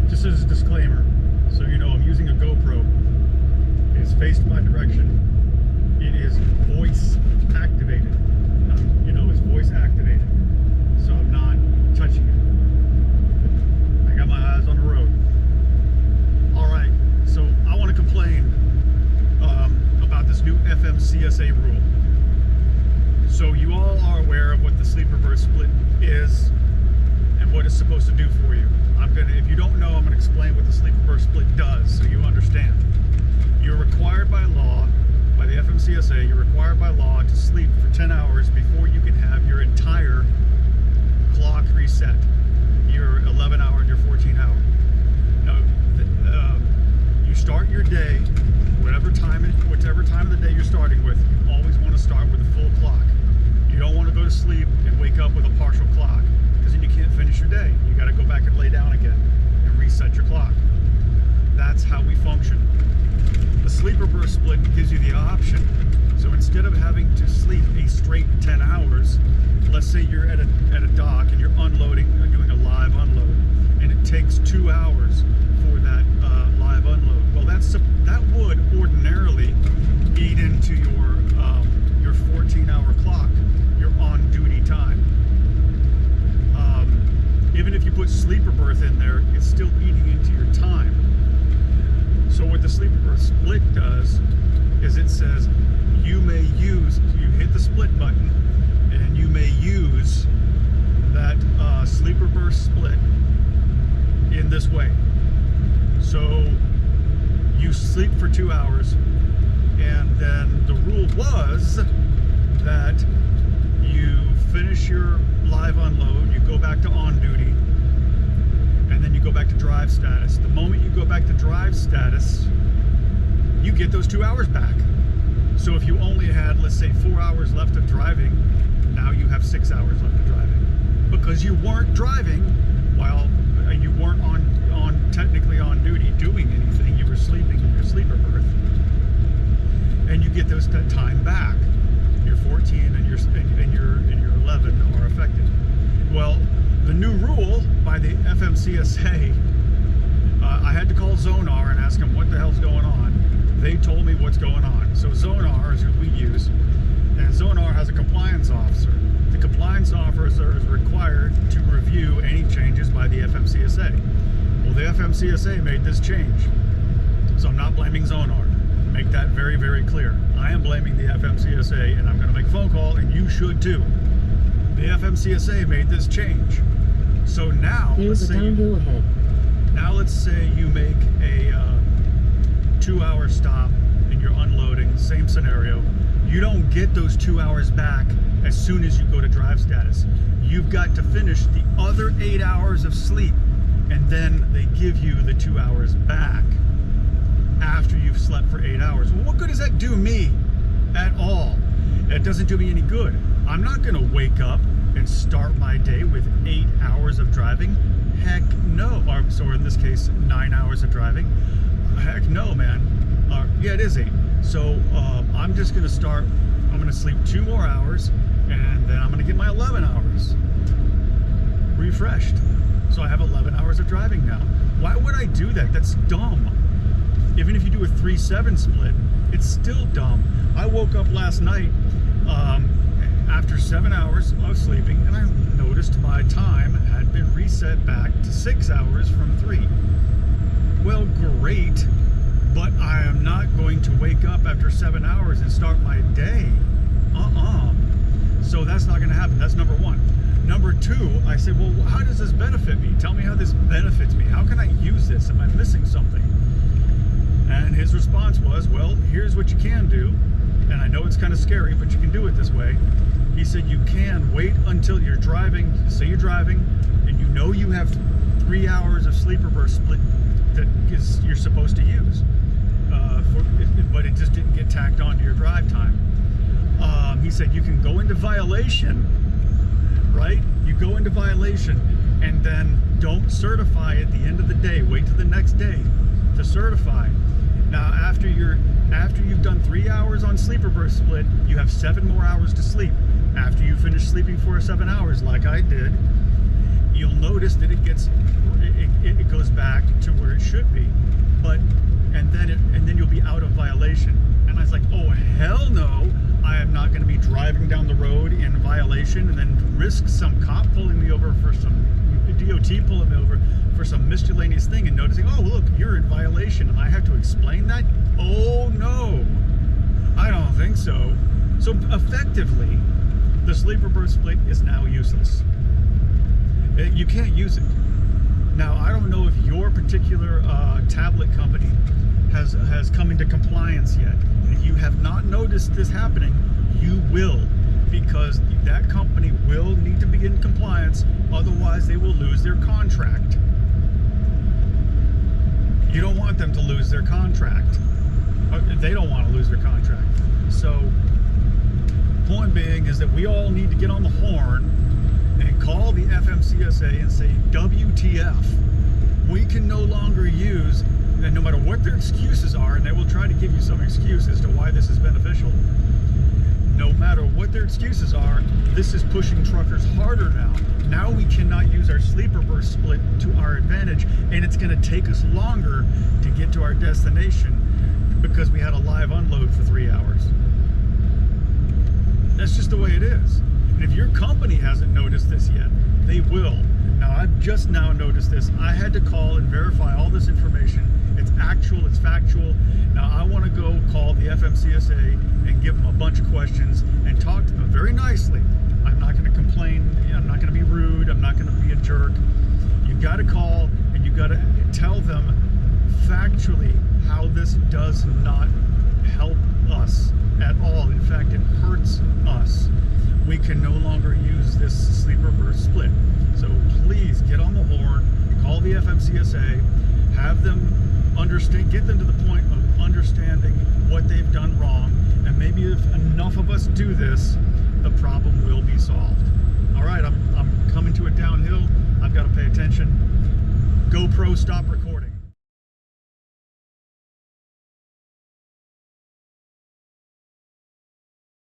just as a disclaimer, so you know, I'm using a GoPro. It's faced my direction. It is voice activated. It's voice activated. So I'm not touching it. I got my eyes on the road. Alright, so I want to complain about this new FMCSA rule. So you all are aware of what the sleeper burst split is and what it's supposed to do for you. If you don't know, I'm going to explain what the sleeper burst split does so you understand. You're required by law, by the FMCSA, you're required by law to sleep for 10 hours before you can have your entire clock reset. Your 11 hour and your 14 hour. Now, you start your day, whatever time of the day you're starting with, you always want to start with a full clock. You don't want to go to sleep and wake up with a partial clock, because then you can't finish your day. You got to go back and lay down again and reset your clock. That's how we function. The sleeper burst split gives you the option. So instead of having to sleep a straight 10 hours, let's say you're at a dock and you're unloading, or doing a live unload, and it takes 2 hours for that live unload. Well, that would ordinarily eat into your 14-hour clock, your on-duty time. Even if you put sleeper berth in there, it's still eating into your time. So what the sleeper berth split does is it says you hit the split button and you may use that sleeper burst split in this way. So you sleep for 2 hours, and then the rule was that you finish your live unload, you go back to on duty, and then you go back to drive status. The moment you go back to drive status, you get those 2 hours back. So if you only had, let's say, 4 hours left of driving, now you have 6 hours left of driving, because you weren't driving while you weren't technically on duty doing anything. You were sleeping in your sleeper berth, and you get that time back. Your 14 and your 11 are affected. Well, the new rule by the FMCSA, I had to call Zonar and ask them what the hell's going on. They told me what's going on. So Zonar is who we use, and Zonar has a compliance officer. The compliance officer is required to review any changes by the FMCSA. Well, the FMCSA made this change, so I'm not blaming Zonar. Make that very, very clear. I am blaming the FMCSA, and I'm going to make a phone call, and you should too. The FMCSA made this change. So now, let's say you make a 2 hour stop and you're unloading, same scenario. You don't get those 2 hours back as soon as you go to drive status. You've got to finish the other 8 hours of sleep, and then they give you the 2 hours back after you've slept for 8 hours. Well, what good does that do me at all? It doesn't do me any good. I'm not going to wake up and start my day with 8 hours of driving. Heck no. So in this case, 9 hours of driving. Heck no, man. Yeah, it is 8. So I'm just going to start. I'm going to sleep 2 more hours, and then I'm going to get my 11 hours refreshed. So I have 11 hours of driving now. Why would I do that? That's dumb. Even if you do a 3-7 split, it's still dumb. I woke up last night after 7 hours of sleeping, and I noticed my time had been reset back to 6 hours from 3. Well, great, but I am not going to wake up after 7 hours and start my day. So that's not going to happen. That's number one. Number two, I said, well, how does this benefit me? Tell me how this benefits me. How can I use this? Am I missing something? And his response was, well, here's what you can do. And I know it's kind of scary, but you can do it this way. He said you can wait until you're driving. Say you're driving, and you know you have 3 hours of sleeper burst split that you're supposed to use. But it just didn't get tacked onto your drive time. He said you can go into violation, right? You go into violation and then don't certify at the end of the day. Wait till the next day to certify. Now, after you've done 3 hours on sleeper burst split, you have 7 more hours to sleep. After you finish sleeping for 7 hours, like I did, you'll notice that it goes back to where it should be, and then you'll be out of violation. And I was like, oh hell no, I am not going to be driving down the road in violation and then risk some cop pulling me over for some DOT pulling me over for some miscellaneous thing and noticing, oh look, you're in violation, and I have to explain that. Oh no, I don't think so. So effectively, the sleeper berth split is now useless. You can't use it. Now, I don't know if your particular tablet company has come into compliance yet. And if you have not noticed this happening, you will, because that company will need to be in compliance, otherwise they will lose their contract. You don't want them to lose their contract. They don't want to lose their contract. So, point being is that we all need to get on the horn and call the FMCSA and say, WTF, we can no longer use, and no matter what their excuses are, and they will try to give you some excuse as to why this is beneficial, no matter what their excuses are, this is pushing truckers harder now. Now we cannot use our sleeper berth split to our advantage, and it's going to take us longer to get to our destination because we had a live unload for 3 hours. That's just the way it is. And if your company hasn't noticed this yet, they will. Now, I've just now noticed this. I had to call and verify all this information. It's actual, it's factual. Now, I want to go call the FMCSA and give them a bunch of questions and talk to them very nicely. I'm not going to complain. I'm not going to be rude. I'm not going to be a jerk. You've got to call and you've got to tell them factually how this does not help us at all. In fact, it hurts us. We can no longer use this sleeper berth split. So please get on the horn, call the FMCSA, have them understand, get them to the point of understanding what they've done wrong, and maybe if enough of us do this, the problem will be solved. All right, I'm coming to it downhill. I've got to pay attention. GoPro, stop recording.